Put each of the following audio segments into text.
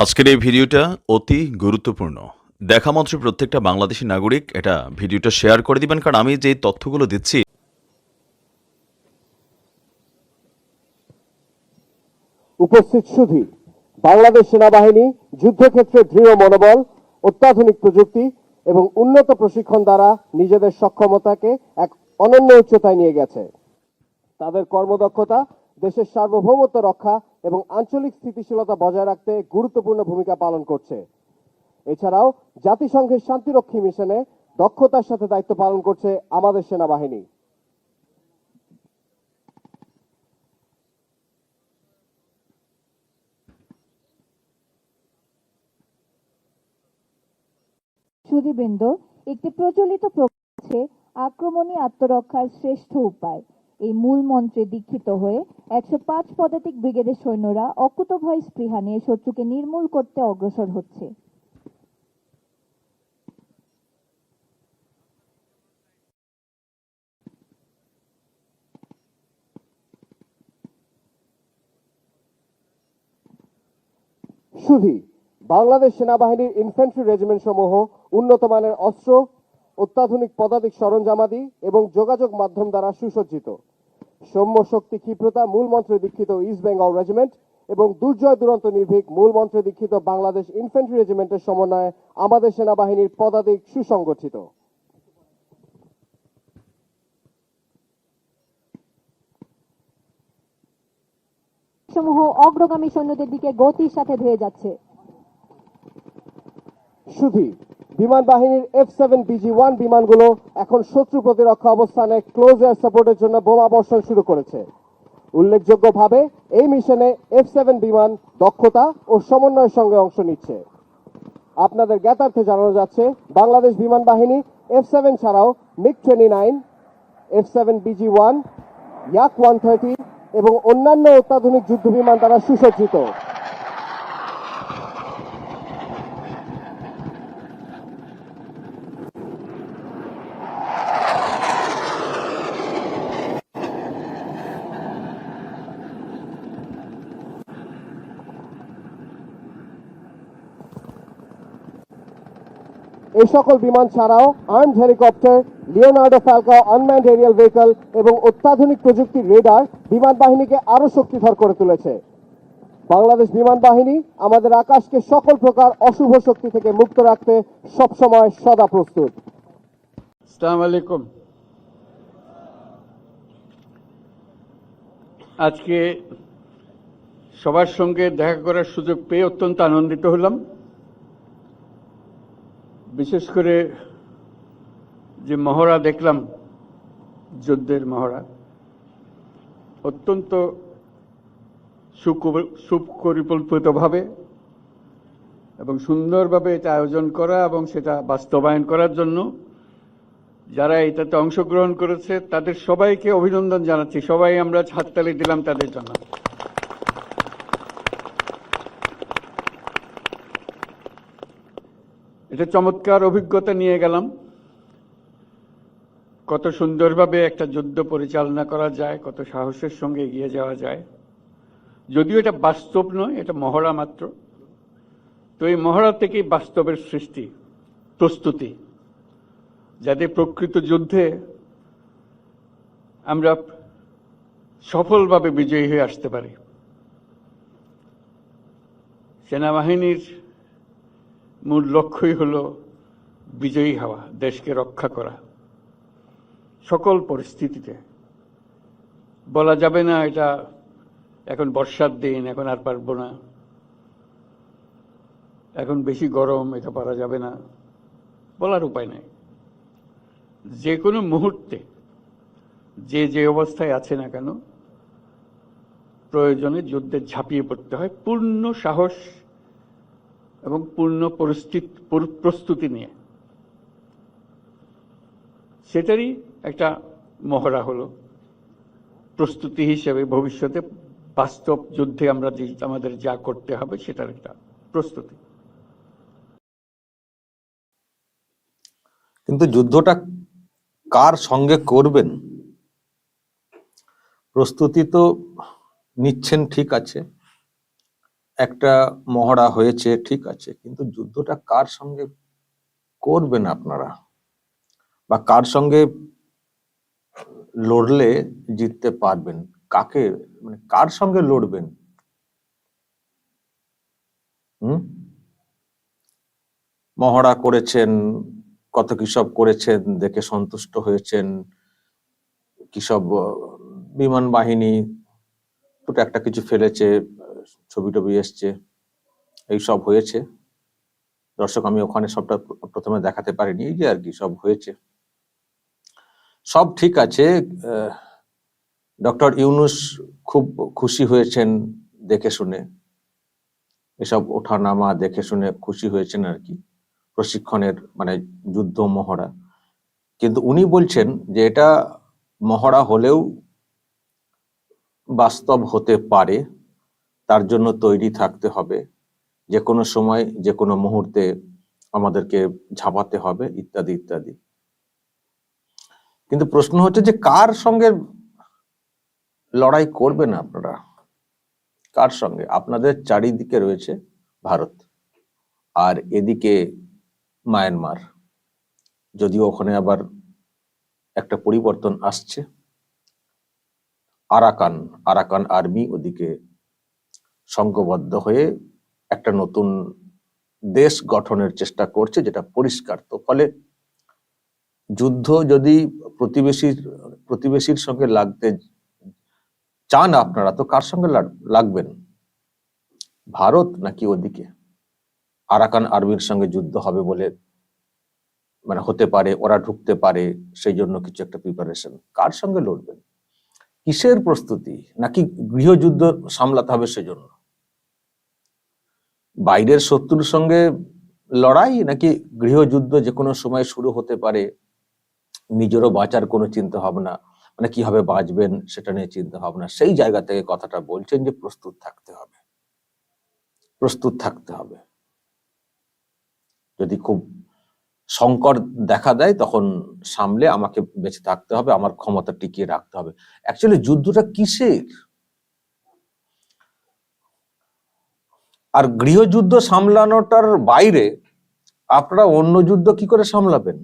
আজকের এই ভিডিওটা অতি গুরুত্বপূর্ণ। দেখা মাত্র প্রত্যেকটা বাংলাদেশী নাগরিক এটা ভিডিওটা শেয়ার করে দিবেন, কারণ আমি যে তথ্যগুলো দিচ্ছি। উপস্থিত সুধী, বাংলাদেশ সেনাবাহিনী যুদ্ধক্ষেত্রে দৃঢ় মনোবল, অত্যাধুনিক প্রযুক্তি এবং উন্নত প্রশিক্ষণ দ্বারা নিজেদের সক্ষমতাকে এক অনন্য উচ্চতায় নিয়ে গেছে। তাদের কর্মদক্ষতা দেশের সার্বভৌমত্ব রক্ষা এবং আঞ্চলিক স্থিতিশীলতা বজায় রাখতে গুরুত্বপূর্ণ ভূমিকা পালন করছে। এছাড়াও জাতিসংঘের শান্তিরক্ষী মিশনে দক্ষতার সাথে দায়িত্ব পালন করছে আমাদের সেনাবাহিনী। সুধীবৃন্দ, একটি প্রচলিত প্রবাদ আছে, আক্রমণই আত্মরক্ষার শ্রেষ্ঠ উপায়। এই মূল মন্ত্রে দীক্ষিত হয়ে 105 পদাতিক ব্রিগেডের সৈন্যরা অকুতোভয় স্পৃহা নিয়ে শত্রুকে নির্মূল করতে অগ্রসর হচ্ছে। সুধী, বাংলাদেশ সেনাবাহিনীর ইনফ্যান্ট্রি রেজিমেন্ট সমূহ উন্নত মানের অস্ত্র, অত্যাধুনিক পদাতিক সরঞ্জামাদি এবং যোগাযোগ মাধ্যম দ্বারা সুসজ্জিত। সৌম্য শক্তি ক্ষিপ্রতা মূল মন্ত্রে দীক্ষিত ইস্ট বেঙ্গল রেজিমেন্ট এবং দুর্জয় দুরন্ত নির্ভীক মূল মন্ত্রে দীক্ষিত বাংলাদেশ ইনফ্যান্ট্রি রেজিমেন্টের সমন্বয়ে আমাদের সেনাবাহিনীর পদাতিক সুসংগঠিত। সমূহ অগ্রগামী সৈন্যদের দিকে গতির সাথে ধেয়ে যাচ্ছে। সুধী, বিমান বাহিনীর F7BG-1 বিমানগুলো এখন শত্রু প্রতিরক্ষা অবস্থানে ক্লোজ এয়ার সাপোর্টের জন্য বোমা বর্ষণ শুরু করেছে। উল্লেখযোগ্যভাবে এই মিশনে F7 বিমান দক্ষতা ও সমন্বয়ের সঙ্গে অংশ নিচ্ছে। আপনাদের জ্ঞাতার্থে জানানো যাচ্ছে, বাংলাদেশ বিমান বাহিনী F7 ছাড়াও MiG-29, F7BG-1, Yak-130 এবং অন্যান্য অত্যাধুনিক যুদ্ধ বিমান দ্বারা সুসজ্জিত। এই সকল বিমান ছাড়াও armed helicopter, Leonardo Falco unmanned aerial vehicle এবং অত্যাধুনিক প্রযুক্তির রেডার বিমান বাহিনীকে আরো শক্তিধর করে তুলেছে। বাংলাদেশ বিমান বাহিনী আমাদের আকাশকে সকল প্রকার অশুভ শক্তি থেকে মুক্ত রাখতে সবসময় সদা প্রস্তুত। আসসালামু আলাইকুম। আজকে সবার সঙ্গে দেখা করার সুযোগ পেয়ে অত্যন্ত আনন্দিত হলাম। বিশেষ করে যে মহড়া দেখলাম, যুদ্ধের মহড়া, অত্যন্ত সুপরিকল্পিতভাবে এবং সুন্দরভাবে এটা আয়োজন করা এবং সেটা বাস্তবায়ন করার জন্য যারা এটাতে অংশগ্রহণ করেছে তাদের সবাইকে অভিনন্দন জানাচ্ছি। সবাই আমরা হাততালি দিলাম তাদের জন্য। এটা চমৎকার অভিজ্ঞতা নিয়ে গেলাম, কত সুন্দরভাবে একটা যুদ্ধ পরিচালনা করা যায়, কত সাহসের সঙ্গে এগিয়ে যাওয়া যায়। যদিও এটা বাস্তব নয়, এটা মহড়া মাত্র। তো এই মহড়া থেকেই বাস্তবের সৃষ্টি, প্রস্তুতি, যাতে প্রকৃত যুদ্ধে আমরা সফলভাবে বিজয়ী হয়ে আসতে পারি। সেনাবাহিনীর মূল লক্ষ্যই হলো বিজয়ী হওয়া, দেশকে রক্ষা করা সকল পরিস্থিতিতে। বলা যাবে না এটা এখন বর্ষার দিন, এখন আর পারবো না, এখন বেশি গরম, এটা পারা যাবে না, বলার উপায় নেই। যে কোনো মুহূর্তে যে যে অবস্থায় আছে না কেন, প্রয়োজনে যুদ্ধে ঝাঁপিয়ে পড়তে হয় পূর্ণ সাহস এবং পূর্ণ প্রস্তুতি নিয়ে। সেটারই একটা মহড়া হলো প্রস্তুতি হিসেবে ভবিষ্যতে বাস্তব যুদ্ধে আমরা আমাদের যা করতে হবে সেটার একটা প্রস্তুতি। কিন্তু যুদ্ধটা কার সঙ্গে করবেন, প্রস্তুতি তো নিচ্ছেন ঠিক আছে, একটা মহড়া হয়েছে, ঠিক আছে, কিন্তু যুদ্ধটা কার সঙ্গে করবেন আপনারা, বা কার সঙ্গে লড়লে জিততে পারবেন, কাকে মানে কার সঙ্গে লড়বেন? হুম, মহড়া করেছেন, কত কিসব করেছেন, দেখে সন্তুষ্ট হয়েছেন, কিসব বিমান বাহিনী দুটো একটা কিছু ফেলেছে, ছবি টবি এসছে, এইসব হয়েছে। দর্শক, আমি ওখানে সবটা প্রথমে দেখাতে পারিনি, এই যে আর কি সব হয়েছে, সব ঠিক আছে। ডক্টর ইউনূস খুব খুশি হয়েছেন দেখে শুনে, এসব ওঠানামা দেখে শুনে খুশি হয়েছেন আর কি, প্রশিক্ষণের মানে যুদ্ধ মহড়া। কিন্তু উনি বলছেন যে এটা মহড়া হলেও বাস্তব হতে পারে, তার জন্য তৈরি থাকতে হবে, যে কোনো সময় যে কোনো মুহূর্তে আমাদেরকে ঝাঁপাতে হবে, ইত্যাদি ইত্যাদি। কিন্তু প্রশ্ন হচ্ছে যে কার সঙ্গে লড়াই করবেন আপনারা, কার সঙ্গে? আপনাদের চারিদিকে রয়েছে ভারত, আর এদিকে মায়ানমার, যদিও ওখানে আবার একটা পরিবর্তন আসছে। আরাকান আর্মি ওদিকে সংঘবদ্ধ হয়ে একটা নতুন দেশ গঠনের চেষ্টা করছে, যেটা পরিষ্কার। তো ফলে যুদ্ধ যদি প্রতিবেশীর সঙ্গে লাগতে চান আপনারা, তো কার সঙ্গে লাগবেন? ভারত নাকি ওদিকে আরাকান আর্মির সঙ্গে যুদ্ধ হবে বলে মানে হতে পারে, ওরা ঢুকতে পারে, সেই জন্য কিছু একটা প্রিপারেশন? কার সঙ্গে লড়বেন? কিসের প্রস্তুতি? নাকি গৃহযুদ্ধ সামলাতে হবে সেজন্য? বাইরের শত্রুর সঙ্গে লড়াই, নাকি গৃহযুদ্ধ যে কোনো সময় শুরু হতে পারে, নিজেরও বাঁচার কোনো চিন্তা ভাবনা, মানে কিভাবে বাঁচবেন সেটা নিয়ে চিন্তা ভাবনা, সেই জায়গা থেকে কথাটা বলছেন যে প্রস্তুত থাকতে হবে, প্রস্তুত থাকতে হবে। যদি খুব সংকট দেখা দেয় তখন সামলে আমাকে বেঁচে থাকতে হবে, আমার ক্ষমতা টিকিয়ে রাখতে হবে। অ্যাকচুয়ালি যুদ্ধটা কিসের? আর গৃহযুদ্ধ সামলানোটার বাইরে আপনারা অন্য যুদ্ধ কি করে সামলাবেন?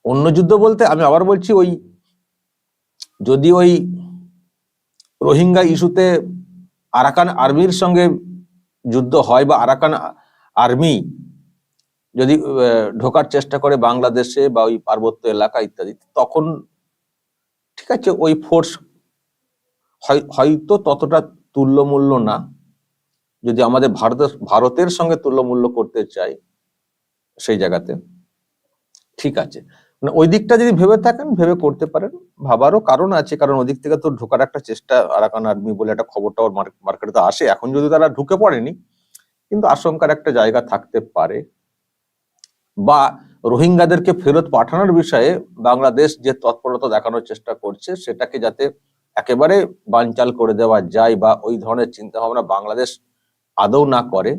অন্য যুদ্ধ বলতে আমি আবার বলছি, যদি ওই রোহিঙ্গা ইস্যুতে আরাকান আর্মির সঙ্গে যুদ্ধ হয়, বা আরাকান আর্মি যদি ঢোকার চেষ্টা করে বাংলাদেশে বা ওই পার্বত্য এলাকা ইত্যাদি, তখন ঠিক আছে, ওই ফোর্স হয়তো ততটা তুল্যমূল্য না। যদি আমাদের ভারতের সঙ্গে তুল্যমূল্য করতে চাই সেই জায়গাতে, ঠিক আছে, মানে ওই দিকটা যদি ভেবে থাকেন, ভেবে করতে পারেন। ভাবারও কারণ আছে, কারণ ওদিক থেকে তো ঢোকার একটা চেষ্টা, আরাকান আর্মি বলে একটা খবরটা ওর মার্কেটে তো আসে। এখন যদি তারা ঢুকে পড়েনি, কিন্তু আশঙ্কার একটা জায়গা থাকতে পারে। বা রোহিঙ্গাদেরকে ফেরত পাঠানোর বিষয়ে বাংলাদেশ যে তৎপরতা দেখানোর চেষ্টা করছে, সেটাকে যাতে একেবারে বানচাল করে দেওয়া যায়, বা ওই ধরনের চিন্তা ভাবনা বাংলাদেশ আদৌ না করে,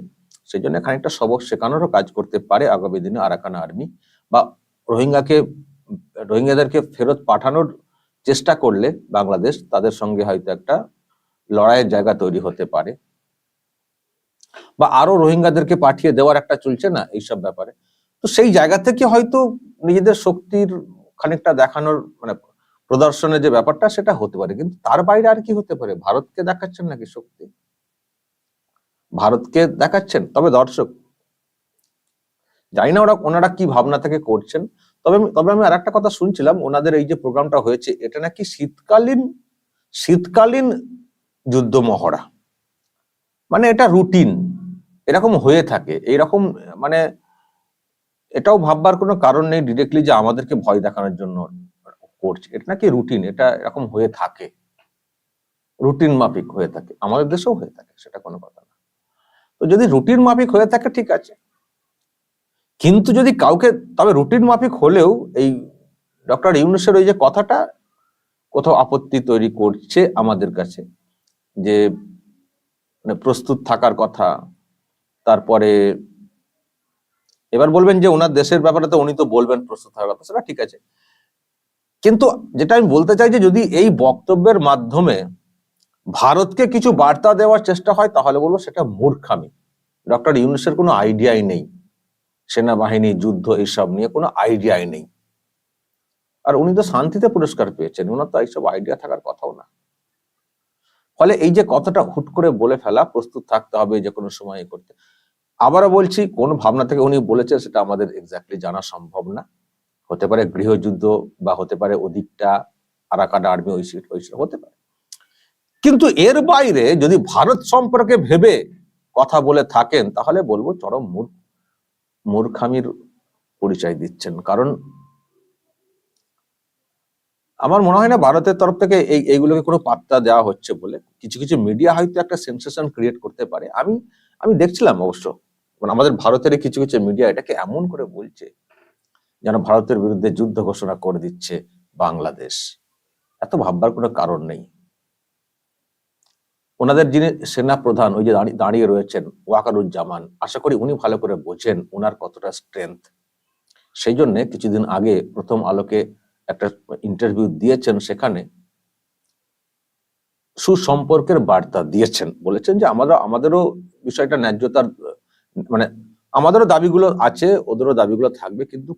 সেই জন্য খানিকটা সবক শেখানোরও কাজ করতে পারে আগামী দিনে আরাকান আর্মি। বা রোহিঙ্গাদেরকে ফেরত পাঠানোর চেষ্টা করলে বাংলাদেশ, তাদের সঙ্গে হয়তো একটা লড়াইয়ের জায়গা তৈরি হতে পারে। বা আরো রোহিঙ্গাদেরকে পাঠিয়ে দেওয়ার একটা চলছে না এইসব ব্যাপারে। তো সেই জায়গা থেকে হয়তো নিজেদের শক্তির খানিকটা দেখানোর মানে প্রদর্শনের যে ব্যাপারটা, সেটা হতে পারে। কিন্তু তার বাইরে আর কি হতে পারে? ভারতকে দেখাচ্ছেন নাকি শক্তি? ভারতকে দেখাচ্ছেন? তবে দর্শক, জানি না ওনারা কি ভাবনা থেকে করছেন। তবে আমি আর একটা কথা শুনছিলাম, ওনাদের এই যে প্রোগ্রামটা হয়েছে, এটা নাকি শীতকালীন যুদ্ধ মহড়া, মানে এটা রুটিন, এরকম হয়ে থাকে। এইরকম মানে এটাও ভাববার কোনো কারণ নেই ডিরেক্টলি যে আমাদেরকে ভয় দেখানোর জন্য করছে। এটা নাকি রুটিন, এটা এরকম হয়ে থাকে, রুটিন মাফিক হয়ে থাকে, আমাদের দেশেও হয়ে থাকে, সেটা কোনো কথা না। তো যদি রুটিন মাফিক হয়ে থাকে, ঠিক আছে। কিন্তু যদি কাউকে, তবে রুটিন মাফিক হলেও এই ডক্টর ইউনূসের ওই যে কথাটা কোথাও আপত্তি তৈরি করছে আমাদের কাছে, যে মানে প্রস্তুত থাকার কথা। তারপরে এবার বলবেন যে ওনার দেশের ব্যাপারে তো উনি তো বলবেন প্রস্তুত থাকার কথা, সেটা ঠিক আছে। কিন্তু যেটা আমি বলতে চাই, যে যদি এই বক্তব্যের মাধ্যমে ভারতকে কিছু বার্তা দেওয়ার চেষ্টা হয়, তাহলে বলবো সেটা মূর্খামি। ডক্টর ইউনূসের কোনো আইডিয়াই নেই, সেনাবাহিনী, যুদ্ধ এইসব নিয়ে কোনো আইডিয়াই নেই। আর উনি তো শান্তিতে পুরস্কার পেয়েছেন, ওনার তো এইসব আইডিয়া থাকার কথাও না। ফলে এই যে কথাটা হুট করে বলে ফেলা, প্রস্তুত থাকতে হবে যে কোনো সময় করতে। আবারও বলছি, কোন ভাবনা থেকে উনি বলেছেন সেটা আমাদের এক্স্যাক্টলি জানা সম্ভব না। হতে পারে গৃহযুদ্ধ, বা হতে পারে ওদিকটা আরাকান আর্মি ওই হতে পারে। কিন্তু এর বাইরে যদি ভারত সম্পর্কে ভেবে কথা বলে থাকেন, তাহলে বলবো চরম মূর্খামির পরিচয় দিচ্ছেন। কারণ আমার মনে হয় না ভারতের তরফ থেকে এইগুলোকে কোনো পাত্তা দেওয়া হচ্ছে বলে। কিছু কিছু মিডিয়া হয়তো একটা সেন্সেশন ক্রিয়েট করতে পারে। আমি দেখছিলাম অবশ্য, মানে আমাদের ভারতের কিছু কিছু মিডিয়া এটাকে এমন করে বলছে যেন ভারতের বিরুদ্ধে যুদ্ধ ঘোষণা করে দিচ্ছে বাংলাদেশ। এত ভাববার কোনো কারণ নেই। ওনাদের যিনি সেনা প্রধান, ওই যে দাঁড়িয়ে রয়েছেন ওয়াকারুজ্জামান, আশা করি উনি ভালো করে বোঝেন ওনার কতটা স্ট্রেংথ। সেই জন্য কিছুদিন আগে প্রথম আলোকে একটা ইন্টারভিউ দিয়েছেন, সেখানে সুসম্পর্কের বার্তা দিয়েছেন। বলেছেন যে আমাদেরও বিষয়টা ন্যায্যতার, মানে আমাদেরও দাবিগুলো আছে, ওদেরও দাবিগুলো থাকবে, কিন্তু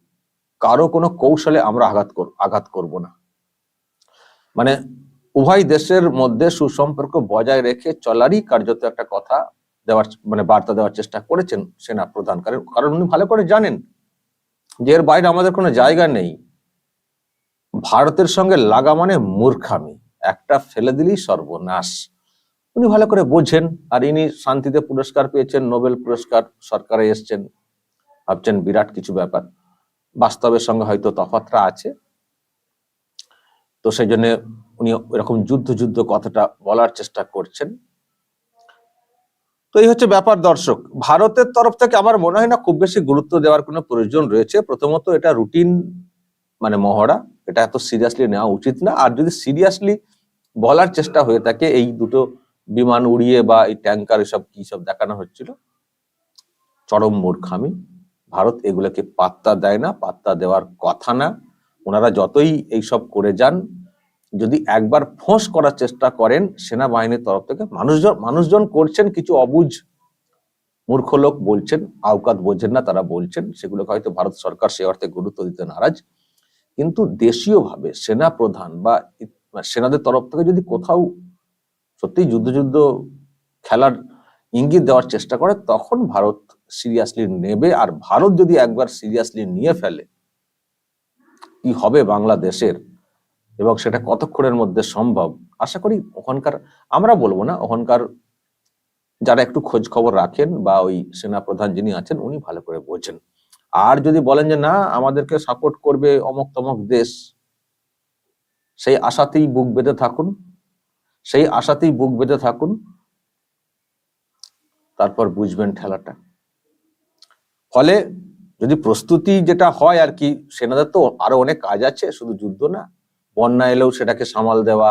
কারো কোনো কৌশলে আমরা আঘাত করব না। মানে উভয় দেশের মধ্যে সুসম্পর্ক বজায় রেখে চলারই কার্যত একটা কথা দেওয়ার, মানে বার্তা দেওয়ার চেষ্টা করেছেন সেনা প্রধান। কারণ উনি ভালো করে জানেন যে এর বাইরে আমাদের কোনো জায়গা নেই। ভারতের সঙ্গে লাগা মানে মূর্খামি, একটা ফেলে দিলেই সর্বনাশ। উনি ভালো করে বোঝেন। আর ইনি শান্তিতে পুরস্কার পেয়েছেন, নোবেল পুরস্কার, সরকারে এসছেন, ভাবছেন বিরাট কিছু ব্যাপার। বাস্তবের সঙ্গে হয়তো তফাৎটা আছে। তো সেই জন্য উনি এরকম যুদ্ধ কথাটা বলার চেষ্টা করছেন। তো এই হচ্ছে ব্যাপার। দর্শক, ভারতের তরফ থেকে আমার মনে হয় না খুব বেশি গুরুত্ব দেওয়ার কোনো প্রয়োজন রয়েছে। প্রথমত এটা রুটিন, মানে মহড়া, এটা এত সিরিয়াসলি নেওয়া উচিত না। আর যদি সিরিয়াসলি বলার চেষ্টা হয়ে থাকে, এই দুটো বিমান উড়িয়ে বা এই ট্যাঙ্কার এসব কি সব দেখানো হচ্ছিল, চরম মূর্খামি। ভারত এগুলোকে পাত্তা দেয় না, পাত্তা দেওয়ার কথা না। ওনারা যতই এইসব করে যান, যদি একবার ফোঁস করার চেষ্টা করেন সেনাবাহিনীর তরফ থেকে, মানুষজন করছেন, কিছু অবুঝ মূর্খ লোক বলছেন, আওকাত বোঝেন না তারা বলছেন, সেগুলোকে হয়তো ভারত সরকার সে অর্থে গুরুত্ব দিতে নারাজ। কিন্তু দেশীয় ভাবে সেনা প্রধান বা সেনাদের তরফ থেকে যদি কোথাও সত্যি যুদ্ধ খেলার ইঙ্গিত দেওয়ার চেষ্টা করে, তখন ভারত সিরিয়াসলি নেবে। আর ভারত যদি একবার সিরিয়াসলি নিয়ে ফেলে, কি হবে বাংলাদেশের, এবং সেটা কতক্ষণের মধ্যে সম্ভব, আশা করি ওখানকার, আমরা বলবো না, ওখানকার যারা একটু খোঁজ খবর রাখেন বা ওই সেনা প্রধান যিনি আছেন, উনি ভালো করে বোঝেন। আর যদি বলেন যে না আমাদেরকে সাপোর্ট করবে অমক তমক দেশ, সেই আশাতেই বুক বেঁধে থাকুন, তারপর বুঝবেন ঠেলাটা। ফলে যদি প্রস্তুতি যেটা হয় আর কি, সেনাদের তো আরো অনেক কাজ আছে, শুধু যুদ্ধ না। বন্যা এলেও সেটাকে সামাল দেওয়া,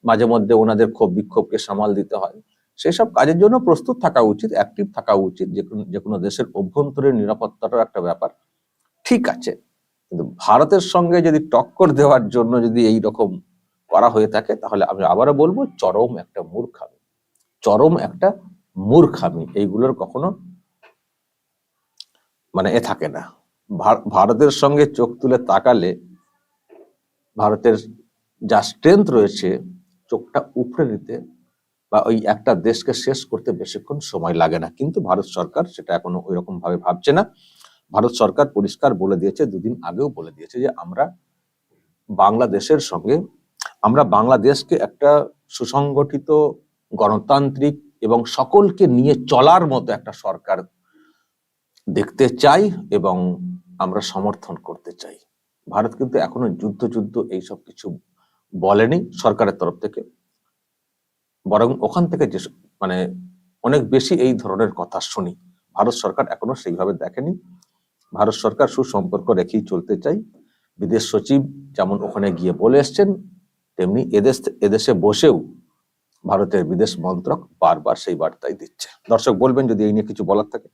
মাঝে মধ্যে ওনাদের ক্ষোভ বিক্ষোভকে সামাল দিতে হয়। সেই সব কাজের জন্য প্রস্তুত থাকা উচিত, অ্যাক্টিভ থাকা উচিত। যে কোনো দেশের অভ্যন্তরীণ নিরাপত্তাটার একটা ব্যাপার, ঠিক আছে। কিন্তু ভারতের সঙ্গে যদি টক্কর দেওয়ার জন্য যদি এই রকম করা হয়ে থাকে, তাহলে আমি আবারও বলবো চরম একটা মূর্খামি। এইগুলোর কখনো মানে থাকে না। ভারতের সঙ্গে চোখ তুলে তাকালে, ভারতের যা স্ট্রেংথ রয়েছে, চোখটা উপড়ে নিতে বা ওই একটা দেশকে শেষ করতে বেশিক্ষণ সময় লাগে না। কিন্তু ভারত সরকার সেটা এখনো ওই রকম ভাবে ভাবছে না। ভারত সরকার পরিষ্কার বলে দিয়েছে, দুদিন আগেও বলে দিয়েছে, যে আমরা বাংলাদেশকে একটা সুসংগঠিত, গণতান্ত্রিক এবং সকলকে নিয়ে চলার মতো একটা সরকার দেখতে চাই, এবং আমরা সমর্থন করতে চাই। ভারত কিন্তু এখনো যুদ্ধ এইসব কিছু বলেনি সরকারের তরফ থেকে, বরং ওখান থেকে যে মানে অনেক বেশি এই ধরনের কথা শুনি। ভারত সরকার এখনো সেইভাবে দেখেনি। ভারত সরকার সুসম্পর্ক রেখেই চলতে চাই। বিদেশ সচিব যেমন ওখানে গিয়ে বলে এসছেন, তেমনি এদেশে বসেও ভারতের বিদেশ মন্ত্রক বারবার সেই বার্তাই দিচ্ছে। দর্শক, বলবেন যদি এই নিয়ে কিছু বলার থাকে।